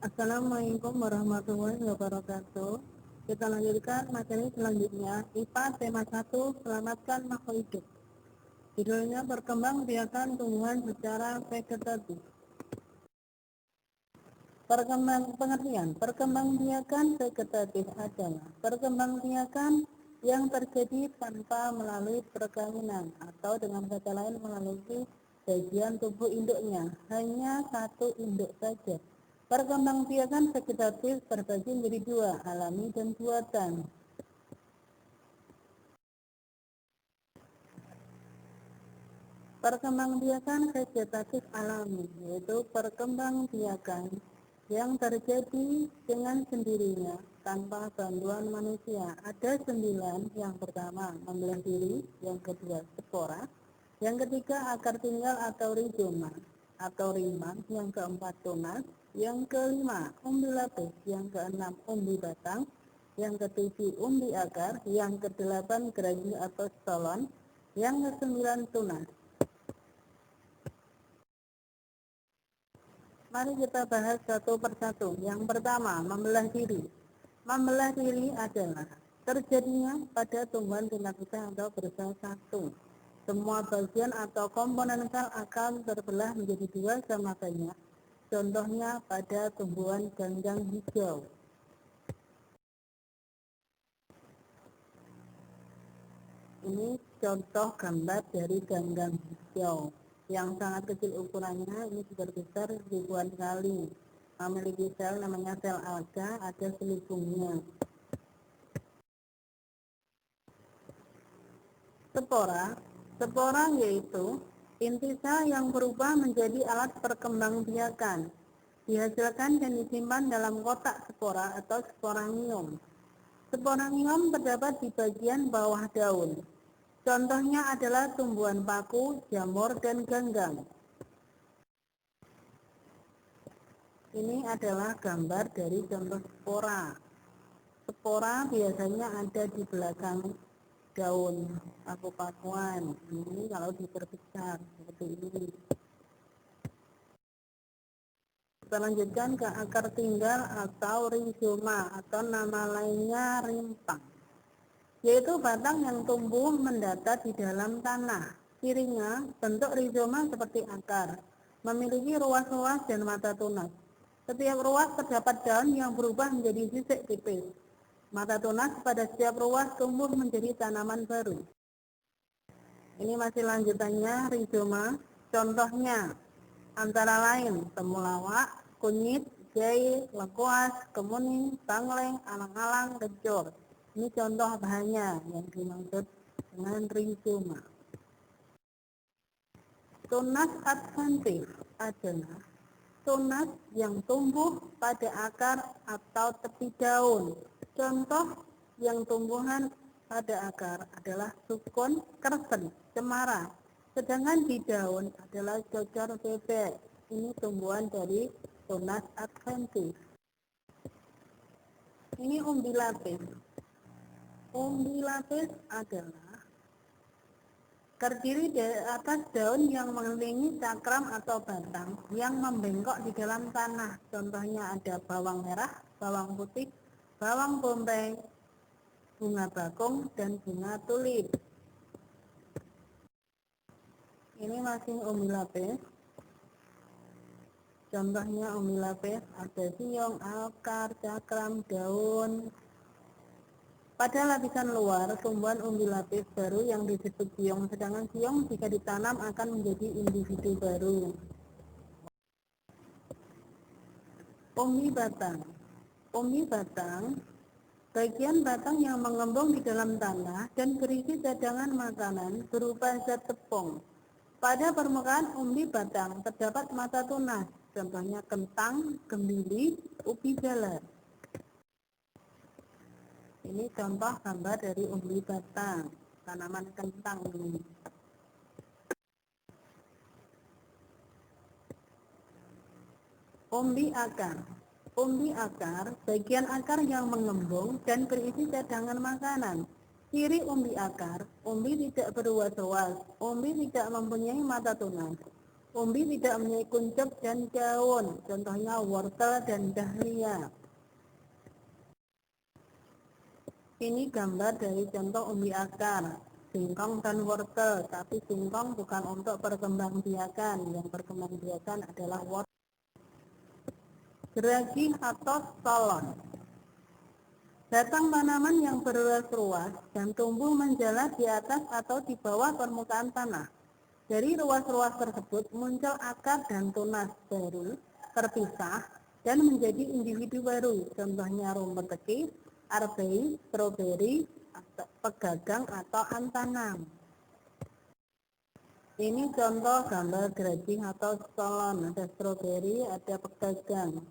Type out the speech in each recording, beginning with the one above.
Assalamualaikum warahmatullahi wabarakatuh. Kita lanjutkan materi selanjutnya, IPA tema 1, selamatkan makhluk hidup. Judulnya perkembangbiakan tumbuhan secara vegetatif. Pengertian perkembangbiakan vegetatif adalah perkembangbiakan yang terjadi tanpa melalui perkawinan atau dengan kata lain melalui bagian tubuh induknya, hanya satu induk saja. Perkembangbiakan vegetatif terbagi menjadi dua, alami dan buatan. Perkembangbiakan vegetatif alami yaitu perkembangbiakan yang terjadi dengan sendirinya tanpa bantuan manusia. Ada 9. Yang pertama membelah diri, yang kedua spora, yang ketiga akar tinggal atau rizoma atau rimang, yang keempat tunas, yang kelima umbi lapis, yang keenam umbi batang, yang ketujuh umbi akar, yang kedelapan geragi atau stolon, yang kesembilan tunas. Mari kita bahas satu persatu. Yang pertama, membelah diri. Membelah diri adalah terjadinya pada tumbuhan pindah-pindah atau bersel satu. Semua bagian atau komponen sel akan terbelah menjadi dua sama banyak. Contohnya pada tumbuhan ganggang hijau. Ini contoh gambar dari ganggang hijau. Yang sangat kecil ukurannya, ini sudah besar ribuan kali. Memiliki sel namanya sel alga, ada selubungnya. Spora yaitu inti sel yang berubah menjadi alat perkembangbiakan. Dihasilkan dan disimpan dalam kotak spora atau sporangium. Sporangium terdapat di bagian bawah daun. Contohnya adalah tumbuhan paku, jamur, dan ganggang. Ini adalah gambar dari contoh spora. Spora biasanya ada di belakang daun paku-pakuan. Ini kalau diperbesar seperti ini. Kita lanjutkan ke akar tinggal atau rizoma atau nama lainnya rimpang, yaitu batang yang tumbuh mendatar di dalam tanah. Cirinya bentuk rizoma seperti akar, memiliki ruas-ruas dan mata tunas. Setiap ruas terdapat daun yang berubah menjadi sisik tipis. Mata tunas pada setiap ruas tumbuh menjadi tanaman baru. Ini masih lanjutannya rizoma. Contohnya antara lain temulawak, kunyit, jahe, lengkuas, kemuning, tangleng, alang-alang, kencur. Ini contoh bahannya yang dimaksud dengan rizoma. Tunas adventif adalah tunas yang tumbuh pada akar atau tepi daun. Contoh yang tumbuhan pada akar adalah sukun, kersen, cemara. Sedangkan di daun adalah cocor bebek. Ini tumbuhan dari tunas adventif. Ini umbi lapis. Umbi lapis adalah terdiri dari atas daun yang mengelilingi cakram atau batang yang membengkok di dalam tanah. Contohnya ada bawang merah, bawang putih, bawang bombay, bunga bakung, dan bunga tulip. Ini masih umbi lapis. Contohnya umbi lapis ada siung, akar, cakram, daun. Pada lapisan luar, tumbuhan umbi lapis baru yang disebut siung, sedangkan siung jika ditanam akan menjadi individu baru. Umbi batang. Umbi batang, bagian batang yang mengembung di dalam tanah dan berisi cadangan makanan berupa zat tepung. Pada permukaan umbi batang terdapat mata tunas, contohnya kentang, gembili, ubi jalar. Ini contoh gambar dari umbi batang, tanaman kentang ini. Umbi akar. Umbi akar, bagian akar yang mengembung dan berisi cadangan makanan. Ciri umbi akar, umbi tidak berwas-was, umbi tidak mempunyai mata tunas. Umbi tidak mempunyai kuncup dan daun, contohnya wortel dan dahlia. Ini gambar dari contoh umbi akar, singkong dan wortel, tapi singkong bukan untuk perkembangbiakan, yang perkembangbiakan adalah wortel. Geragi atau stolon. Batang tanaman yang berruas-ruas dan tumbuh menjalar di atas atau di bawah permukaan tanah. Dari ruas-ruas tersebut muncul akar dan tunas baru terpisah dan menjadi individu baru, contohnya rumput tekis, arbei, stroberi, pegagang atau antanam. Ini contoh gambar geragi atau stolon, ada stroberi, ada pegagang.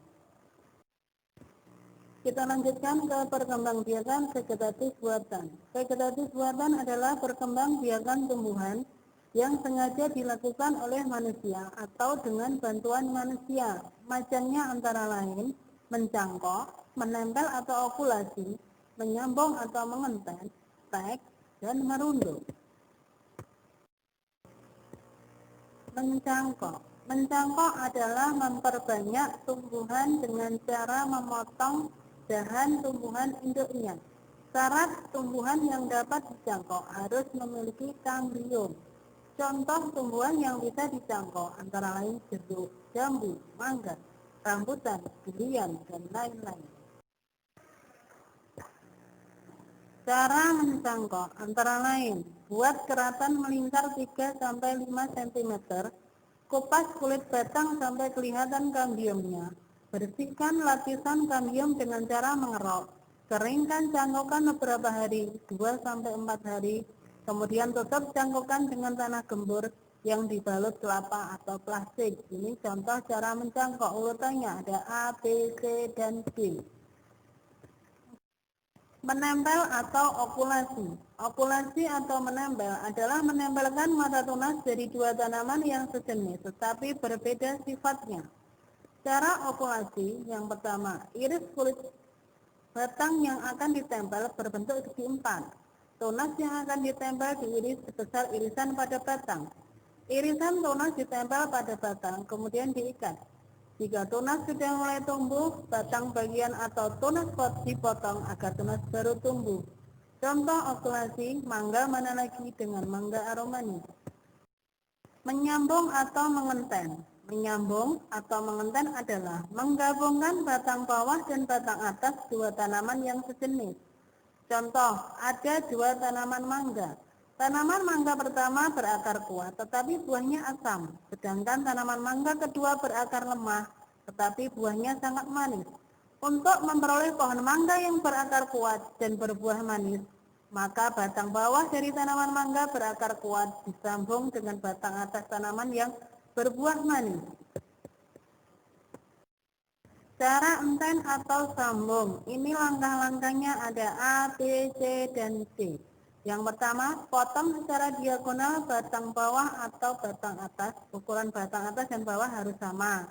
Kita lanjutkan ke perkembangbiakan vegetatif buatan. Vegetatif buatan adalah perkembangbiakan tumbuhan yang sengaja dilakukan oleh manusia atau dengan bantuan manusia. Macamnya antara lain mencangkok, menempel atau okulasi, menyambung atau mengenten, stek, dan merunduk. Mencangkok adalah memperbanyak tumbuhan dengan cara memotong dahan tumbuhan induknya. Syarat tumbuhan yang dapat dicangkok harus memiliki kambium. Contoh tumbuhan yang bisa dicangkok antara lain jeruk, jambu, mangga, rambutan, durian, dan lain-lain. Cara mencangkok antara lain, buat keratan melingkar 3-5 cm, kupas kulit batang sampai kelihatan kambiumnya, bersihkan lapisan kambium dengan cara mengerok, keringkan cangkokan beberapa hari, 2-4 hari, kemudian tutup cangkokan dengan tanah gembur yang dibalut kelapa atau plastik. Ini contoh cara mencangkok, urutannya ada A, B, C, dan D. Menempel atau okulasi. Okulasi atau menempel adalah menempelkan mata tunas dari dua tanaman yang sejenis tetapi berbeda sifatnya. Cara okulasi yang pertama, iris kulit batang yang akan ditempel berbentuk segi empat. Tunas yang akan ditempel diiris sebesar irisan pada batang. Irisan tunas ditempel pada batang kemudian diikat. Jika tunas sudah mulai tumbuh, batang bagian atau tunas dipotong agar tunas baru tumbuh. Contoh okulasi, mangga mana lagi dengan mangga aromanis. Menyambung atau mengenten. Menyambung atau mengenten adalah menggabungkan batang bawah dan batang atas dua tanaman yang sejenis. Contoh, ada dua tanaman mangga. Tanaman mangga pertama berakar kuat tetapi buahnya asam, sedangkan tanaman mangga kedua berakar lemah tetapi buahnya sangat manis. Untuk memperoleh pohon mangga yang berakar kuat dan berbuah manis, maka batang bawah dari tanaman mangga berakar kuat disambung dengan batang atas tanaman yang berbuah manis. Cara enten atau sambung, ini langkah-langkahnya ada A, B, C, dan D. Yang pertama, potong secara diagonal batang bawah atau batang atas. Ukuran batang atas dan bawah harus sama.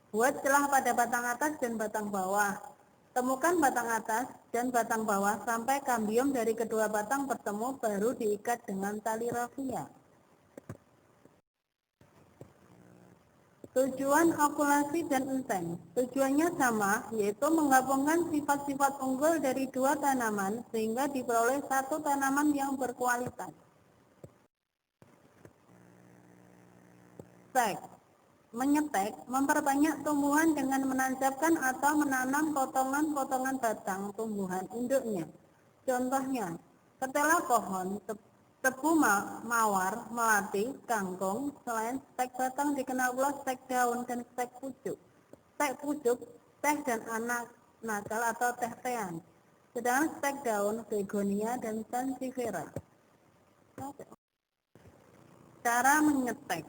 Buat celah pada batang atas dan batang bawah. Temukan batang atas dan batang bawah sampai kambium dari kedua batang bertemu, baru diikat dengan tali rafia. Tujuan okulasi dan enten. Tujuannya sama, yaitu menggabungkan sifat-sifat unggul dari dua tanaman sehingga diperoleh satu tanaman yang berkualitas. Stek. Menyetek, memperbanyak tumbuhan dengan menancapkan atau menanam potongan-potongan batang tumbuhan induknya. Contohnya, ketela pohon, tebu mawar, melati, kangkung. Selain stek batang dikenal pula stek daun dan stek pucuk. Stek pucuk, teh dan anak nakal atau teh-tehan. Sedangkan stek daun, begonia dan sansevieria. Cara menyetek.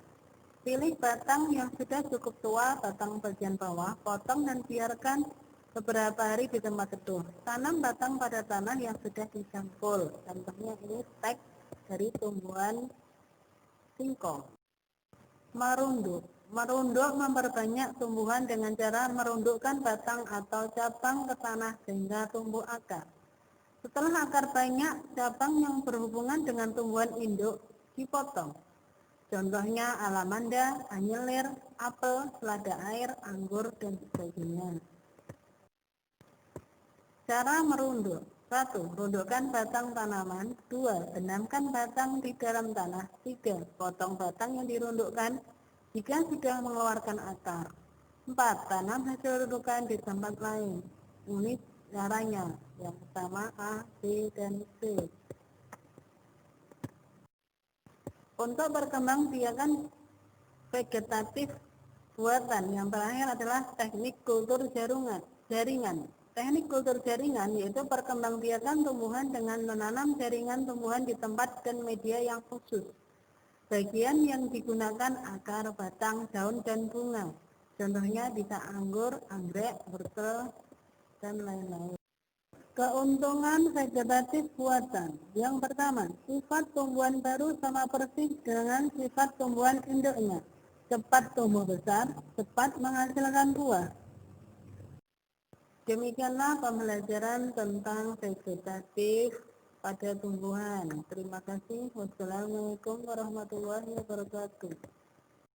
Pilih batang yang sudah cukup tua, batang bagian bawah, potong dan biarkan beberapa hari di tempat teduh. Tanam batang pada tanah yang sudah disampul. Contohnya ini stek dari tumbuhan singkong. Merunduk. Merunduk memperbanyak tumbuhan dengan cara merundukkan batang atau cabang ke tanah sehingga tumbuh akar. Setelah akar banyak, cabang yang berhubungan dengan tumbuhan induk dipotong. Contohnya alamanda, anyelir, apel, selada air, anggur, dan sebagainya. Cara merunduk. 1. Rundukkan batang tanaman. 2. Benamkan batang di dalam tanah. 3. Potong batang yang dirundukkan jika sudah mengeluarkan akar. 4. Tanam hasil rundukan di tempat lain. Unit caranya. Yang pertama A, B, dan C. Untuk berkembang biakan vegetatif buatan, yang terakhir adalah teknik kultur jaringan. Teknik kultur jaringan yaitu perkembangbiakan tumbuhan dengan menanam jaringan tumbuhan di tempat dan media yang khusus. Bagian yang digunakan akar, batang, daun, dan bunga. Contohnya bisa anggur, anggrek, wortel, dan lain-lain. Keuntungan vegetatif buatan. Yang pertama, sifat tumbuhan baru sama persis dengan sifat tumbuhan induknya. Cepat tumbuh besar, cepat menghasilkan buah. Demikianlah pembelajaran tentang vegetatif pada tumbuhan. Terima kasih. Wassalamualaikum warahmatullahi wabarakatuh.